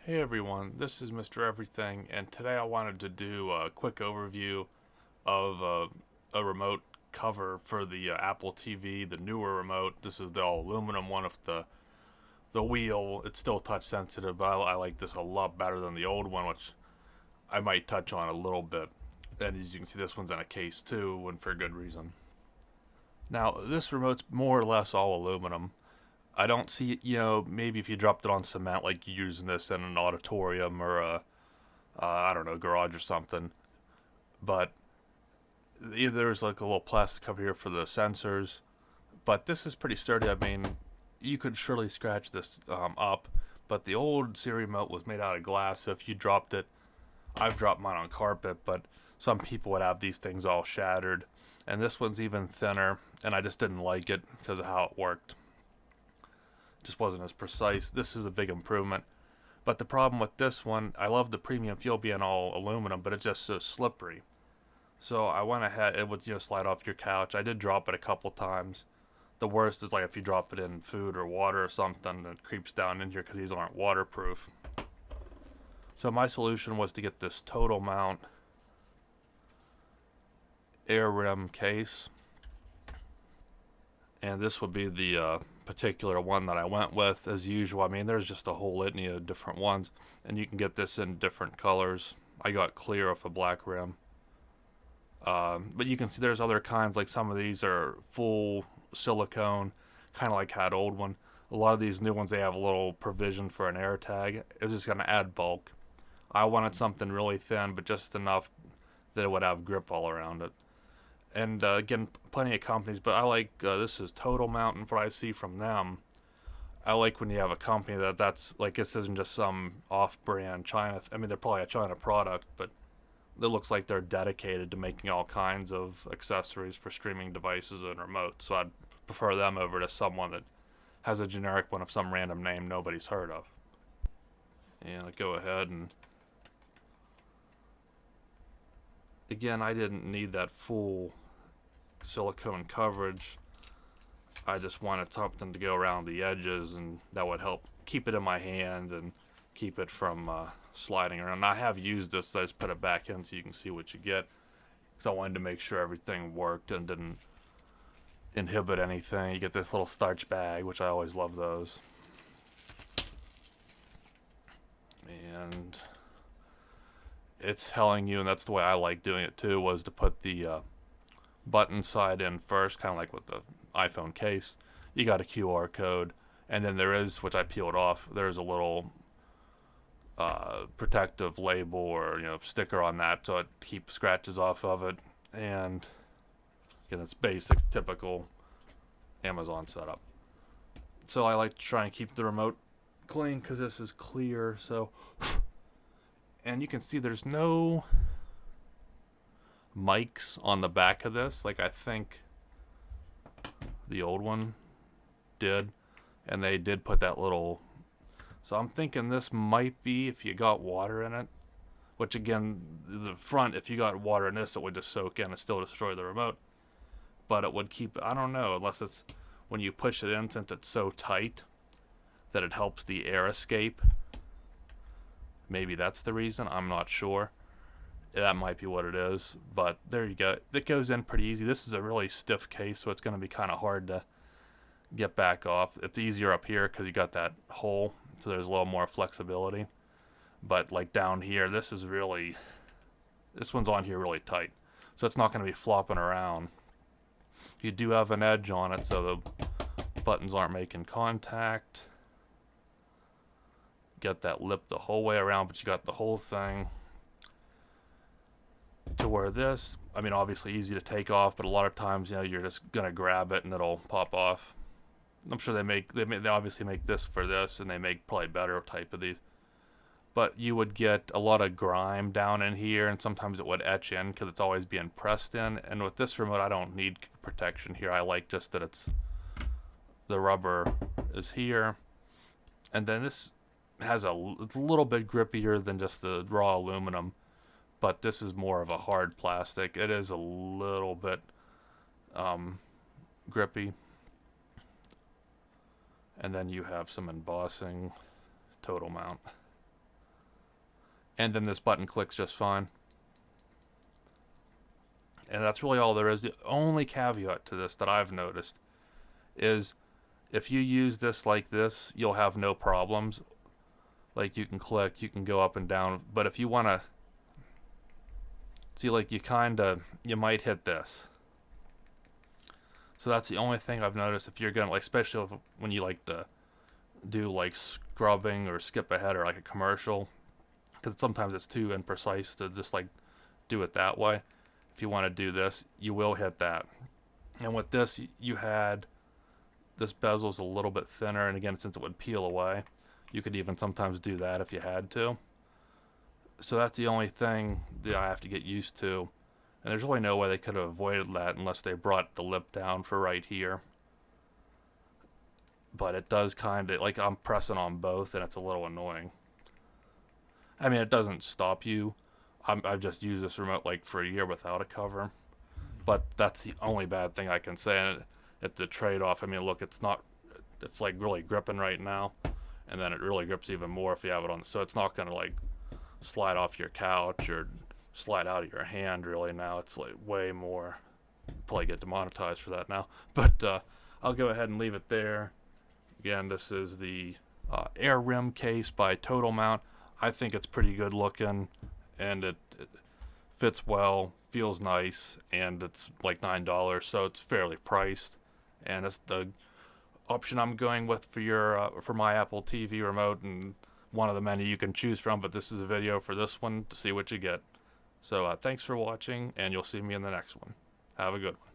Hey everyone, this is Mr. Everything, and today I wanted to do a quick overview of a remote cover for the Apple TV, the newer remote. This is the all aluminum one of the wheel. It's still touch sensitive, but I like this a lot better than the old one, which I might touch on a little bit. And as you can see, this one's in a case too, and for good reason. Now, this remote's more or less all aluminum. I don't see, maybe if you dropped it on cement, like you're using this in an auditorium or I don't know, garage or something. But there's like a little plastic cover here for the sensors. But this is pretty sturdy. I mean, you could surely scratch this up. But the old Siri remote was made out of glass, so if you dropped it, I've dropped mine on carpet, but some people would have these things all shattered. And this one's even thinner, and I just didn't like it because of how it worked. Just wasn't as precise. This is a big improvement. But the problem with this one, I love the premium feel being all aluminum, but it's just so slippery. So I went ahead, it would slide off your couch. I did drop it a couple times. The worst is like if you drop it in food or water or something, it creeps down in here because these aren't waterproof. So my solution was to get this TotalMount air rim case. And this would be the particular one that I went with as usual. I mean, there's just a whole litany of different ones, and you can get this in different colors. I got clear with a black rim. But you can see there's other kinds, like some of these are full silicone, kind of like that old one. A lot of these new ones, they have a little provision for an air tag. It's just going to add bulk. I wanted something really thin, but just enough that it would have grip all around it. And again, plenty of companies, but I like this is TotalMount, and what I see from them, I like when you have a company that's like, this isn't just some off-brand China. I mean, they're probably a China product, but it looks like they're dedicated to making all kinds of accessories for streaming devices and remotes. So I'd prefer them over to someone that has a generic one of some random name nobody's heard of. And I go ahead and again, I didn't need that full silicone coverage. I just wanted something to go around the edges, and that would help keep it in my hand and keep it from sliding around. I have used this, so I just put it back in so you can see what you get, because I wanted to make sure everything worked and didn't inhibit anything. You get this little starch bag, which I always love those. And it's telling you, and that's the way I like doing it too, was to put the button side in first, kind of like with the iPhone case. You got a QR code, and then there is, which I peeled off, there's a little protective label or sticker on that, so it keeps scratches off of it. And again, it's basic, typical Amazon setup. So I like to try and keep the remote clean because this is clear. So, and you can see there's no mics on the back of this, like I think the old one did, and they did put that little. So I'm thinking this might be if you got water in it, which again, the front, if you got water in this, it would just soak in and still destroy the remote. But it would keep, I don't know, unless it's when you push it in, since it's so tight that it helps the air escape. Maybe that's the reason, I'm not sure. That might be what it is, but there you go. It goes in pretty easy. This is a really stiff case, so it's going to be kind of hard to get back off. It's easier up here because you got that hole, so there's a little more flexibility. But like down here, this one's on here really tight, so it's not going to be flopping around. You do have an edge on it, so the buttons aren't making contact. Get that lip the whole way around, but you got the whole thing. To where this, I mean, obviously easy to take off, but a lot of times, you're just gonna grab it and it'll pop off. I'm sure they obviously make this for this, and they make probably better type of these. But you would get a lot of grime down in here, and sometimes it would etch in because it's always being pressed in. And with this remote, I don't need protection here. I like just that the rubber is here, and then this has it's a little bit grippier than just the raw aluminum. But this is more of a hard plastic. It is a little bit grippy. And then you have some embossing, TotalMount. and then this button clicks just fine. And that's really all there is. The only caveat to this that I've noticed is if you use this like this, you'll have no problems. Like you can click, you can go up and down, but if you want to see, like you might hit this. So that's the only thing I've noticed. If you're gonna like, especially when you like to do like scrubbing or skip ahead or like a commercial, because sometimes it's too imprecise to just like do it that way. If you want to do this, you will hit that. And with this, you had this bezel's a little bit thinner, and again, since it would peel away, you could even sometimes do that if you had to. So that's the only thing that I have to get used to. And there's really no way they could have avoided that unless they brought the lip down for right here. But it does kind of, like I'm pressing on both and it's a little annoying. I mean, it doesn't stop you. I've just used this remote like for a year without a cover. But that's the only bad thing I can say. And it's the trade-off. I mean, look, it's like really gripping right now. And then it really grips even more if you have it on. So it's not going to like slide off your couch or slide out of your hand really now. It's like way more. Probably get demonetized for that now. But I'll go ahead and leave it there. Again, this is the Air Rim case by TotalMount. I think it's pretty good looking, and it fits well, feels nice, and it's like $9, so it's fairly priced. And it's the option I'm going with for my Apple TV remote, and one of the many you can choose from. But this is a video for this one to see what you get. So thanks for watching, and you'll see me in the next one. Have a good one.